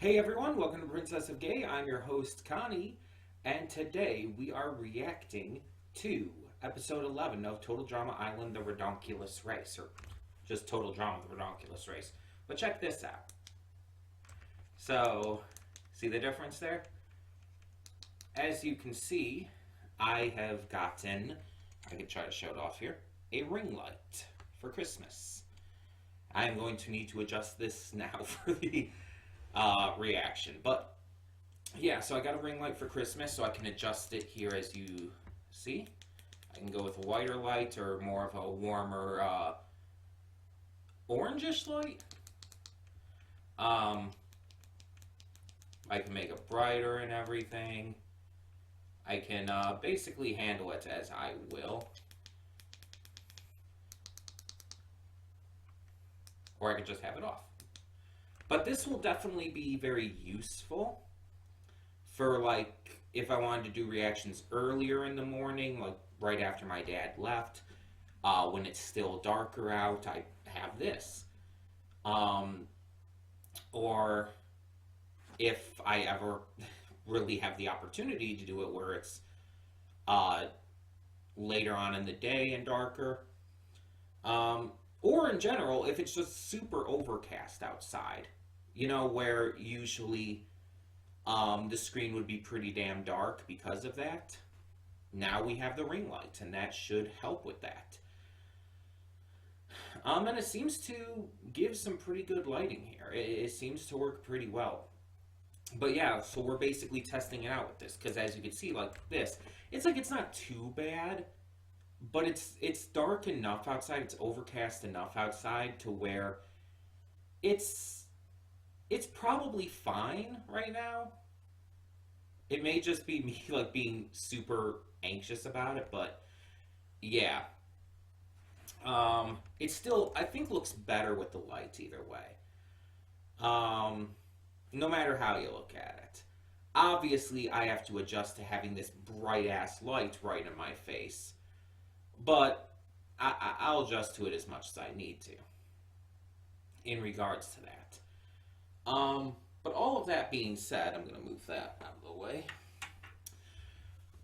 Hey everyone, welcome to Princess of Gay. I'm your host, Connie, and today we are reacting to episode 11 of Total Drama Island, the Ridonculous Race, or just Total Drama, the Ridonculous Race. But check this out. So, see the difference there? As you can see, I have gotten, I can try to show it off here, a ring light for Christmas. I am going to need to adjust this now for the reaction. But yeah, so I got a ring light for Christmas, so I can adjust it here as you see. I can go with a whiter light or more of a warmer orangish light. I can make it brighter and everything. I can basically handle it as I will. Or I could just have it off. But this will definitely be very useful for, like, if I wanted to do reactions earlier in the morning, like right after my dad left, when it's still darker out, I have this. Or if I ever really have the opportunity to do it where it's later on in the day and darker. Or in general, if it's just super overcast outside, you know, where usually the screen would be pretty damn dark because of that. Now we have the ring light, and that should help with that. And it seems to give some pretty good lighting here. It seems to work pretty well. But yeah, so we're basically testing it out with this, because as you can see, like this, it's like it's not too bad. But it's dark enough outside, it's overcast enough outside to where it's probably fine right now. It may just be me like being super anxious about it, but yeah. It still, I think, looks better with the lights either way. No matter how you look at it. Obviously, I have to adjust to having this bright ass light right in my face. But I'll adjust to it as much as I need to in regards to that. But all of that being said, I'm going to move that out of the way.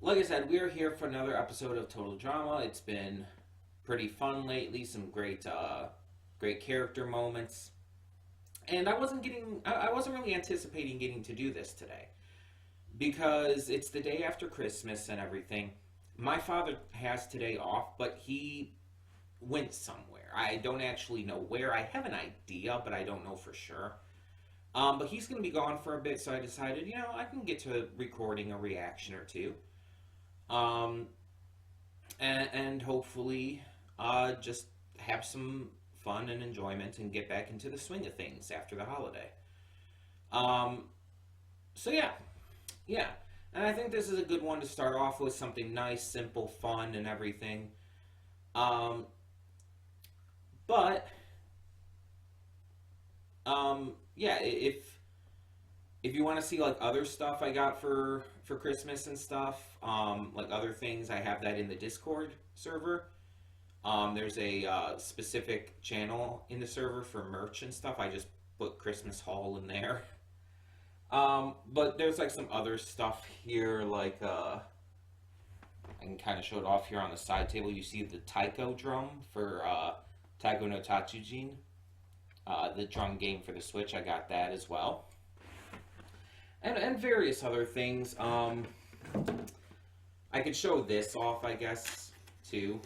Like I said, we are here for another episode of Total Drama. It's been pretty fun lately. Some great character moments. And I wasn't really anticipating getting to do this today, because it's the day after Christmas and everything. My father has today off, but he went somewhere. I don't actually know where. I have an idea, but I don't know for sure. But he's going to be gone for a bit, so I decided, you know, I can get to recording a reaction or two. And hopefully just have some fun and enjoyment and get back into the swing of things after the holiday. So yeah. And I think this is a good one to start off with, something nice, simple, fun, and everything. Yeah, if you want to see, like, other stuff I got for Christmas and stuff, like other things, I have that in the Discord server. There's a specific channel in the server for merch and stuff. I just put Christmas haul in there. But there's like some other stuff here, like, I can kind of show it off here on the side table. You see the taiko drum for, Taiko no Tatsujin, the drum game for the Switch. I got that as well. And various other things. I could show this off, I guess, too.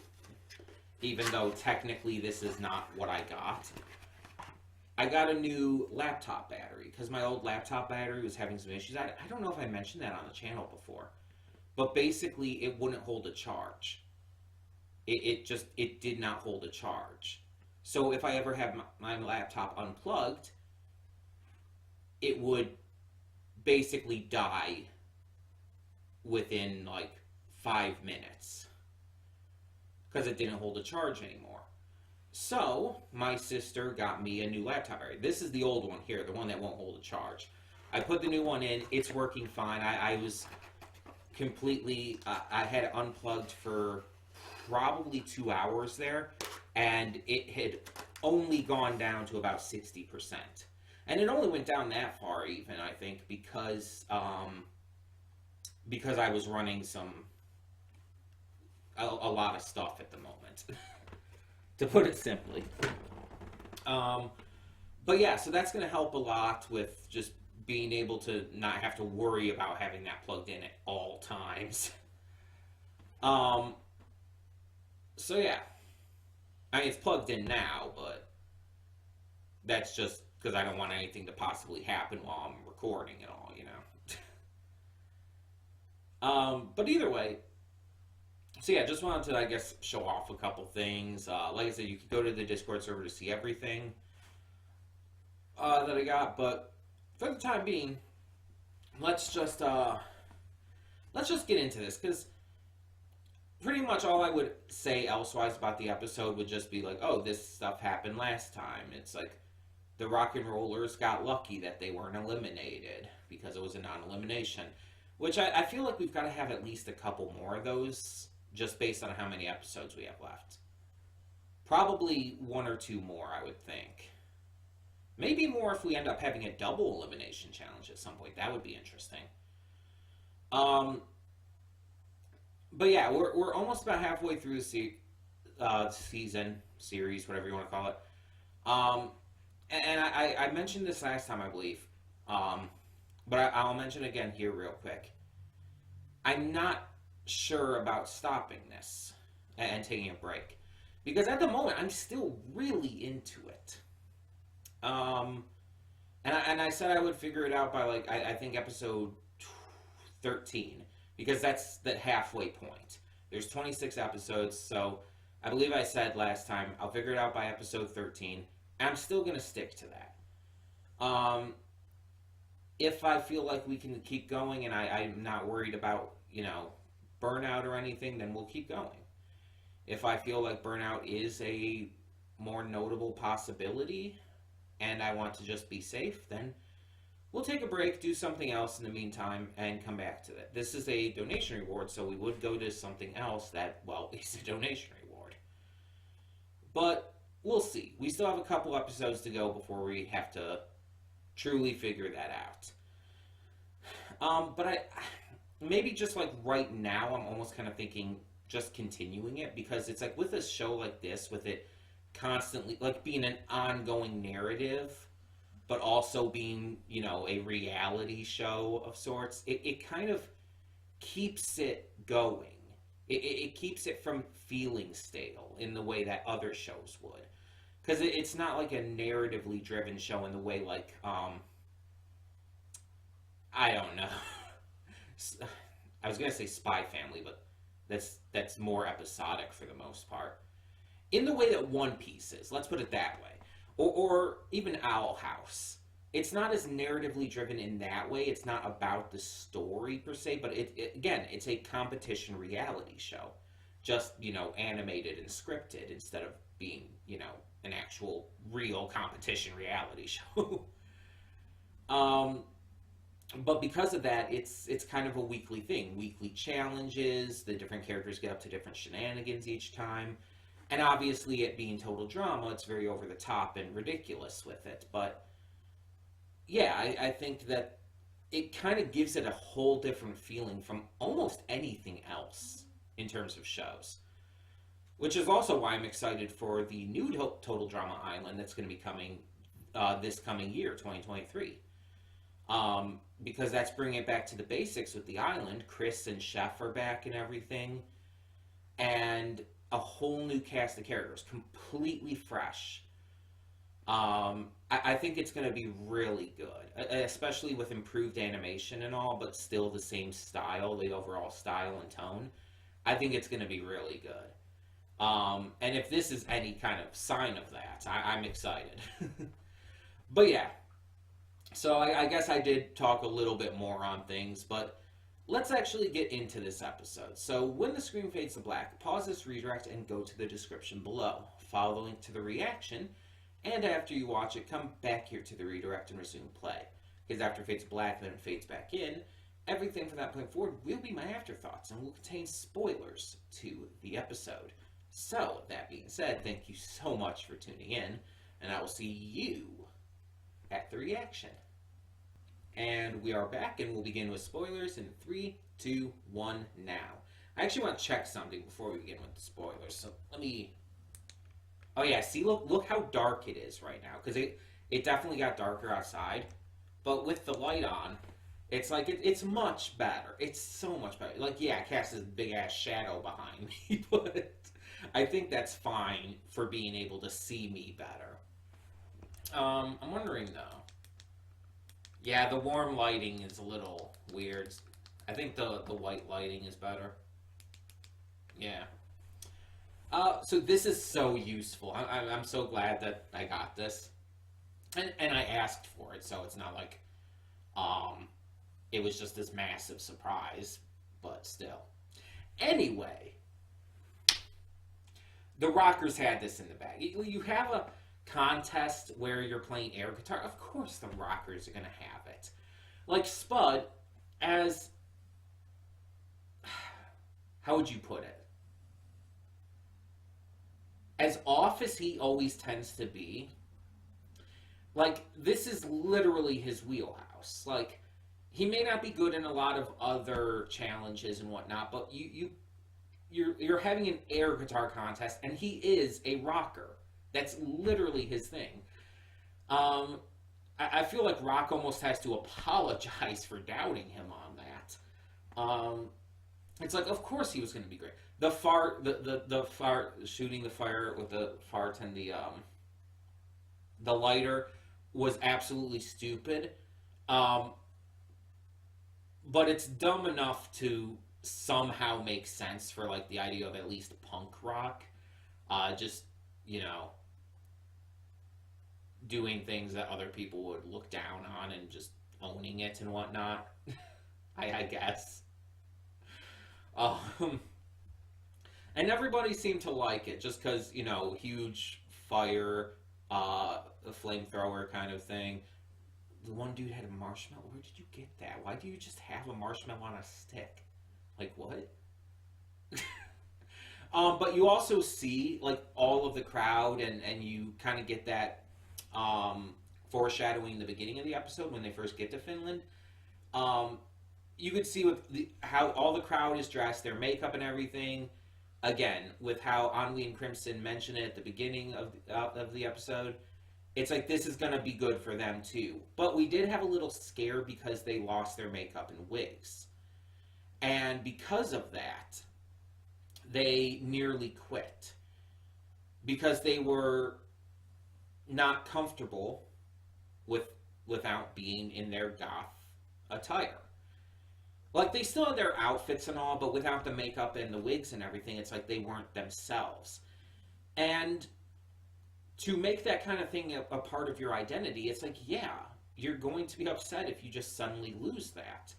Even though technically this is not what I got. I got a new laptop battery, because my old laptop battery was having some issues. I don't know if I mentioned that on the channel before. But basically, it wouldn't hold a charge. It did not hold a charge. So if I ever have my laptop unplugged, it would basically die within, like, 5 minutes. Because it didn't hold a charge anymore. So, my sister got me a new laptop battery. This is the old one here, the one that won't hold a charge. I put the new one in, it's working fine. I was completely, I had it unplugged for probably 2 hours there, and it had only gone down to about 60%. And it only went down that far, even, I think, because I was running a lot of stuff at the moment, to put it simply. But yeah, so that's going to help a lot with just being able to not have to worry about having that plugged in at all times. So yeah, I mean, it's plugged in now, but that's just because I don't want anything to possibly happen while I'm recording it all, you know. But either way, so yeah, just wanted to, I guess, show off a couple things. Like I said, you could go to the Discord server to see everything that I got, but for the time being, let's just get into this, because pretty much all I would say elsewise about the episode would just be like, oh, this stuff happened last time. It's like the Rock and Rollers got lucky that they weren't eliminated because it was a non-elimination, which I feel like we've got to have at least a couple more of those, just based on how many episodes we have left. Probably one or two more, I would think. Maybe more if we end up having a double elimination challenge at some point. That would be interesting. But yeah, we're almost about halfway through the season, series, whatever you want to call it. And I mentioned this last time, I believe. But I'll mention it again here real quick. I'm not sure about stopping this and taking a break, because at the moment I'm still really into it. And I said I would figure it out by, like, I think episode 13, because that's the halfway point. There's 26 episodes, so I believe I said last time I'll figure it out by episode 13, and I'm still going to stick to that. If I feel like we can keep going and I'm not worried about, burnout or anything, then we'll keep going. If I feel like burnout is a more notable possibility and I want to just be safe, then we'll take a break, do something else in the meantime, and come back to that. This is a donation reward, so we would go to something else that, well, is a donation reward. But we'll see. We still have a couple episodes to go before we have to truly figure that out. But maybe just like right now, I'm almost kind of thinking just continuing it, because it's like with a show like this, with it constantly like being an ongoing narrative, but also being, a reality show of sorts, it kind of keeps it going. It keeps it from feeling stale in the way that other shows would. Because it's not like a narratively driven show in the way like, I don't know. I was going to say Spy Family, but that's more episodic for the most part. In the way that One Piece is, let's put it that way. Or even Owl House. It's not as narratively driven in that way. It's not about the story per se, but again, it's a competition reality show. Just, animated and scripted instead of being, an actual real competition reality show. But because of that, it's kind of a weekly thing. Weekly challenges, the different characters get up to different shenanigans each time. And obviously, it being total drama, it's very over the top and ridiculous with it. But yeah, I think that it kind of gives it a whole different feeling from almost anything else in terms of shows. Which is also why I'm excited for the new Total Drama Island that's going to be coming this coming year, 2023. Because that's bringing it back to the basics with the island. Chris and Chef are back and everything. And a whole new cast of characters, completely fresh. I think it's going to be really good, especially with improved animation and all, but still the same style, the overall style and tone. I think it's going to be really good. And if this is any kind of sign of that, I'm excited. But yeah, so I guess I did talk a little bit more on things, but let's actually get into this episode. So when the screen fades to black, pause this redirect and go to the description below. Follow the link to the reaction, and after you watch it, come back here to the redirect and resume play. Because after it fades to black, then it fades back in, everything from that point forward will be my afterthoughts and will contain spoilers to the episode. So, that being said, thank you so much for tuning in, and I will see you at the reaction. And we are back, and we'll begin with spoilers in 3, 2, 1, now. I actually want to check something before we begin with the spoilers. So let me. Oh yeah, see, look how dark it is right now, because it definitely got darker outside, but with the light on, it's like it's much better. It's so much better. Like, yeah, it casts this big ass shadow behind me, but I think that's fine for being able to see me better. I'm wondering though. Yeah, the warm lighting is a little weird. I think the white lighting is better. Yeah. So this is so useful. I'm so glad that I got this, and I asked for it, so it's not like it was just this massive surprise, but still. Anyway, the Rockers had this in the bag. You have a contest where you're playing air guitar. Of course, the Rockers are gonna have it. Like Spud, as how would you put it? As off as he always tends to be, like, this is literally his wheelhouse. Like, he may not be good in a lot of other challenges and whatnot, but you're having an air guitar contest, and he is a rocker. That's literally his thing. I feel like Rock almost has to apologize for doubting him on that. It's like, of course he was going to be great. The fart, shooting the fire with the fart and the lighter was absolutely stupid. But it's dumb enough to somehow make sense for, like, the idea of at least punk rock. Just, you know, doing things that other people would look down on and just owning it and whatnot. I guess. And everybody seemed to like it just because, you know, huge fire, a flamethrower kind of thing. The one dude had a marshmallow. Where did you get that? Why do you just have a marshmallow on a stick? Like, what? But you also see, like, all of the crowd, and you kind of get that foreshadowing the beginning of the episode when they first get to Finland. You could see with how all the crowd is dressed, their makeup and everything. Again, with how Ennui and Crimson mention it at the beginning of the episode, it's like this is going to be good for them too. But we did have a little scare because they lost their makeup and wigs. And because of that, they nearly quit. Because they were not comfortable without being in their goth attire. Like, they still had their outfits and all, but without the makeup and the wigs and everything, it's like they weren't themselves. And to make that kind of thing a part of your identity, it's like, yeah, you're going to be upset if you just suddenly lose that.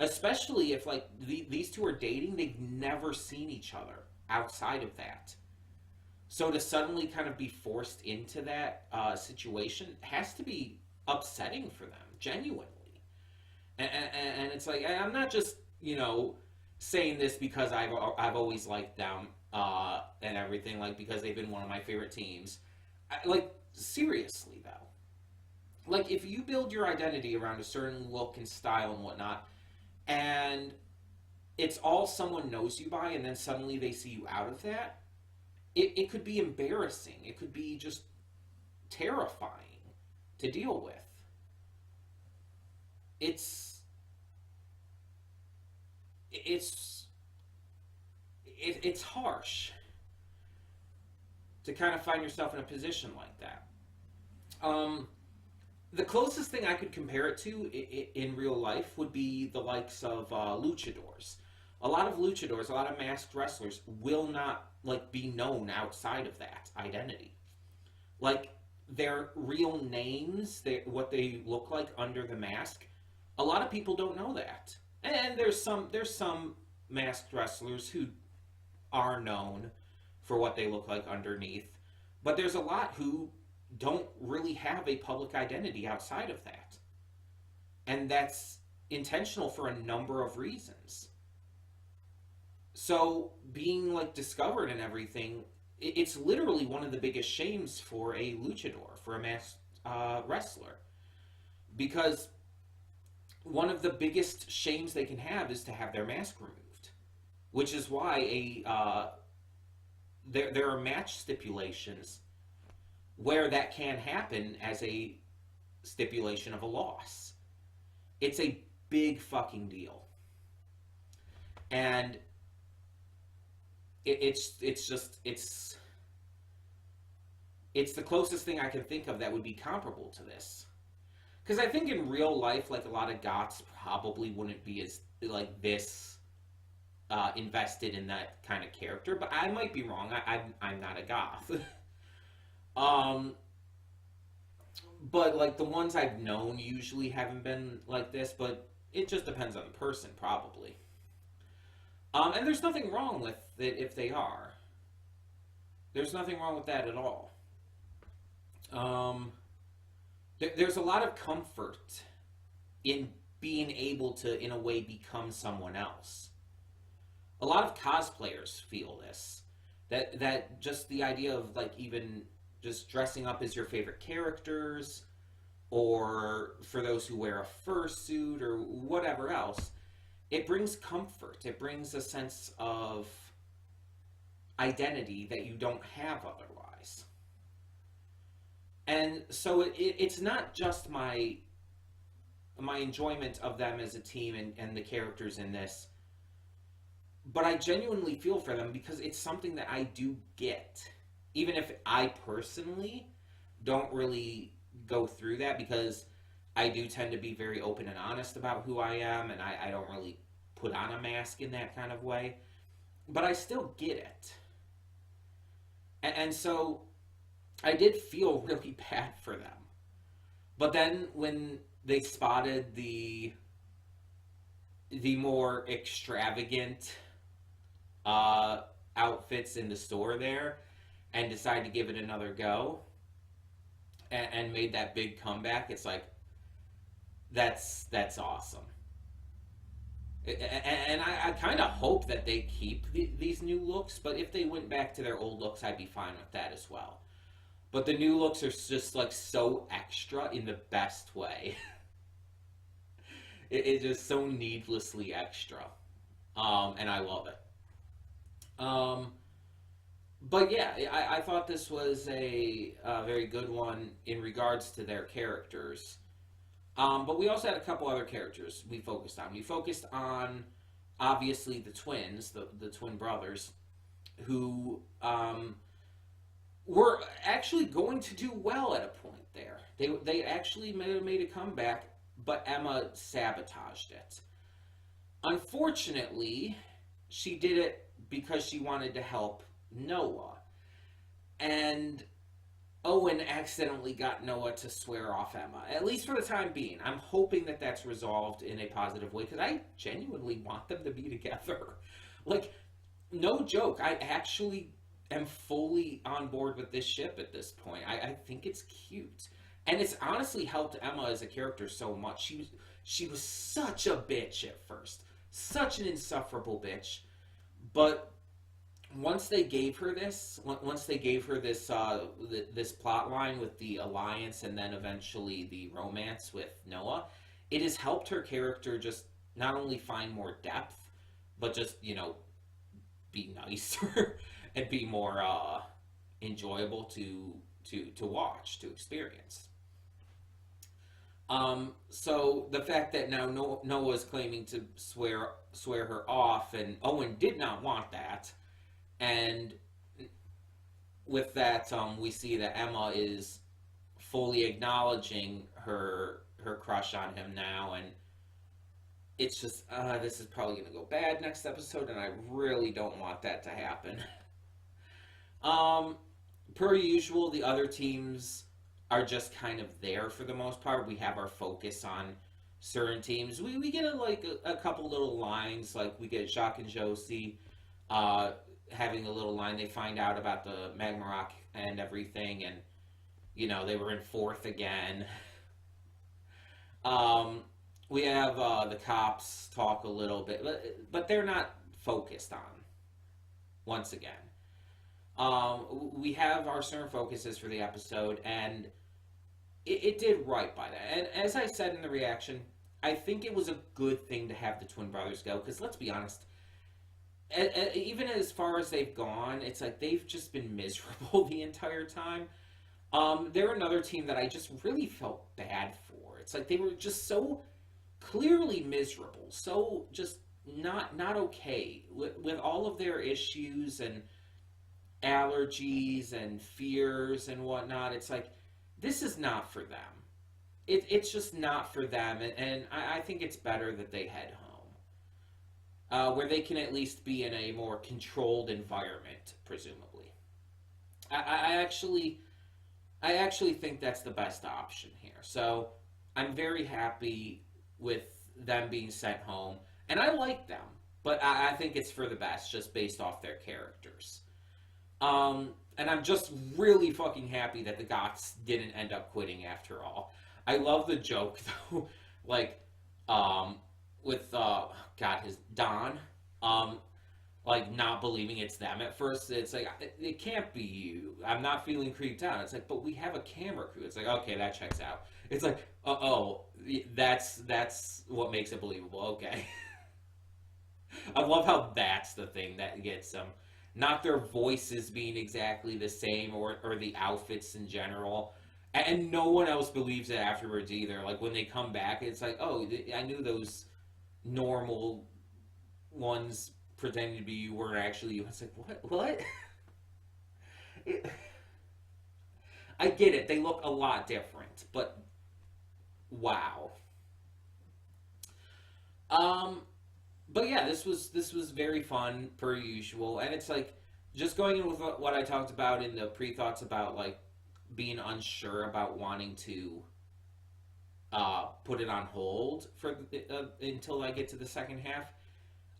Especially if, like, these two are dating, they've never seen each other outside of that. So to suddenly kind of be forced into that situation has to be upsetting for them, genuinely. And it's like, I'm not just, you know, saying this because I've always liked them and everything, like, because they've been one of my favorite teams. Like, seriously, though. Like, if you build your identity around a certain look and style and whatnot, and it's all someone knows you by, and then suddenly they see you out of that, it could be embarrassing. It could be just terrifying to deal with. It's harsh to kind of find yourself in a position like that. The closest thing I could compare it to in real life would be the likes of luchadors. A lot of luchadors, a lot of masked wrestlers will not, like, be known outside of that identity. Like, their real names, what they look like under the mask, a lot of people don't know that. And there's some masked wrestlers who are known for what they look like underneath, but there's a lot who don't really have a public identity outside of that. And that's intentional for a number of reasons. So being, like, discovered and everything, it's literally one of the biggest shames for a luchador, for a masked wrestler. because one of the biggest shames they can have is to have their mask removed, which is why there are match stipulations where that can happen as a stipulation of a loss. It's a big fucking deal. And it's the closest thing I can think of that would be comparable to this. Because I think in real life, like, a lot of goths probably wouldn't be as, like, this invested in that kind of character, but I might be wrong. I'm not a goth. But, like, the ones I've known usually haven't been like this, but it just depends on the person, probably. And there's nothing wrong with it if they are. There's nothing wrong with that at all. There's a lot of comfort in being able to, in a way, become someone else. A lot of cosplayers feel this. That just the idea of, like, even just dressing up as your favorite characters, or for those who wear a fursuit or whatever else, it brings comfort. It brings a sense of identity that you don't have otherwise. And so it's not just my enjoyment of them as a team and the characters in this, but I genuinely feel for them because it's something that I do get. Even if I personally don't really go through that, because I do tend to be very open and honest about who I am, and I don't really put on a mask in that kind of way, but I still get it. And so I did feel really bad for them. But then when they spotted the more extravagant outfits in the store there and decided to give it another go and made that big comeback, it's like, that's awesome. And I kind of hope that they keep these new looks, but if they went back to their old looks, I'd be fine with that as well. But the new looks are just, like, so extra in the best way. It's just so needlessly extra. And I love it. But yeah, I thought this was a very good one in regards to their characters. But we also had a couple other characters we focused on. We focused on, obviously, the twins, the twin brothers, who were actually going to do well at a point there. They actually made a comeback, but Emma sabotaged it. Unfortunately, she did it because she wanted to help Noah. And Owen accidentally got Noah to swear off Emma, at least for the time being. I'm hoping that that's resolved in a positive way, because I genuinely want them to be together. Like, no joke, I actually am fully on board with this ship at this point. I think it's cute. And it's honestly helped Emma as a character so much. She was such a bitch at first. Such an insufferable bitch. But once they gave her this this plot line with the alliance and then eventually the romance with Noah, it has helped her character just not only find more depth, but just, be nicer and be more enjoyable to watch, to experience. So the fact that now Noah's claiming to swear her off, and Owen did not want that. And with that, we see that Emma is fully acknowledging her crush on him now, and it's just, this is probably going to go bad next episode, and I really don't want that to happen. Per usual, the other teams are just kind of there for the most part. We have our focus on certain teams. We get a couple little lines, like we get Jacques and Josie, having a little line. They find out about the Magma Rock and everything, and they were in fourth again. We have the cops talk a little bit, but they're not focused on, once again. We have our certain focuses for the episode, and it did right by that. And as I said in the reaction, I think it was a good thing to have the twin brothers go, because let's be honest, even as far as they've gone, it's like they've just been miserable the entire time. They're another team that I just really felt bad for. It's like they were just so clearly miserable, so just not okay with all of their issues and allergies and fears and whatnot. It's like this is not for them. It's just not for them, and I think it's better that they head home, where they can at least be in a more controlled environment, presumably. I actually think that's the best option here. So I'm very happy with them being sent home, and I like them, but I think it's for the best just based off their characters. And I'm just really fucking happy that the Goths didn't end up quitting after all. I love the joke though, like, with God, his Don, like not believing it's them at first. It's like it can't be you. I'm not feeling creeped out. It's like, but we have a camera crew. It's like, okay, that checks out. It's like, that's what makes it believable. Okay. I love how that's the thing that gets them. Not their voices being exactly the same, or the outfits in general. And no one else believes it afterwards either. Like when they come back, it's like, oh, I knew those normal ones pretending to be you weren't actually you. It's like, what? I get it. They look a lot different, but wow. But yeah, this was very fun per usual, and it's like just going in with what I talked about in the pre-thoughts about like being unsure about wanting to put it on hold for until I get to the second half.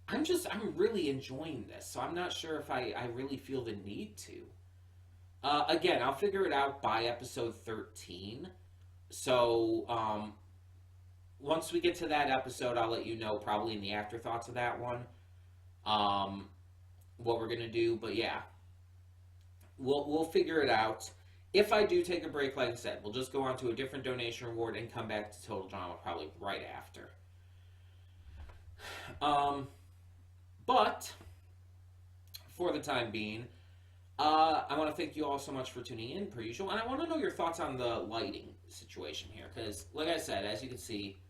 I'm really enjoying this, so I'm not sure if I really feel the need to. Again, I'll figure it out by episode 13. So once we get to that episode, I'll let you know probably in the afterthoughts of that one what we're gonna do. But yeah, we'll figure it out. If I do take a break, like I said, we'll just go on to a different donation reward and come back to Total Drama probably right after. But for the time being, I want to thank you all so much for tuning in, per usual, and I want to know your thoughts on the lighting situation here, because, like I said, as you can see,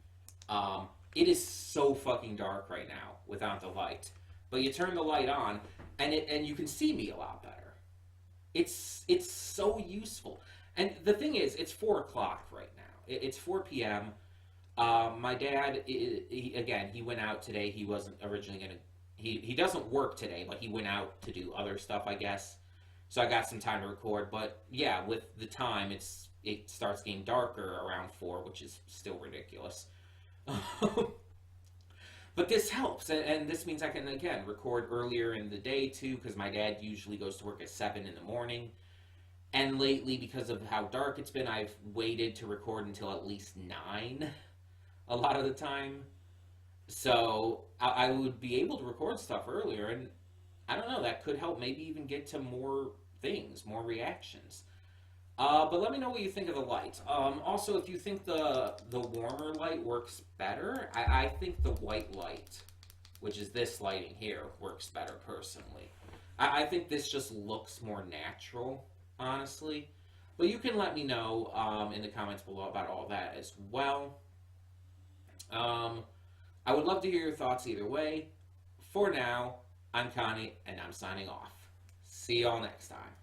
it is so fucking dark right now without the light. But you turn the light on, and you can see me a lot better. It's so useful. And the thing is, it's 4 o'clock right now. It's 4 p.m. My dad, he went out today. He wasn't originally going to... He doesn't work today, but he went out to do other stuff, I guess. So I got some time to record. But yeah, with the time, it starts getting darker around 4, which is still ridiculous. But this helps, and this means I can, again, record earlier in the day, too, because my dad usually goes to work at 7 in the morning. And lately, because of how dark it's been, I've waited to record until at least 9 a lot of the time. So I would be able to record stuff earlier, and I don't know, that could help maybe even get to more things, more reactions. But let me know what you think of the light. Also, if you think the warmer light works better, I think the white light, which is this lighting here, works better personally. I think this just looks more natural, honestly. But you can let me know in the comments below about all that as well. I would love to hear your thoughts either way. For now, I'm Connie, and I'm signing off. See y'all next time.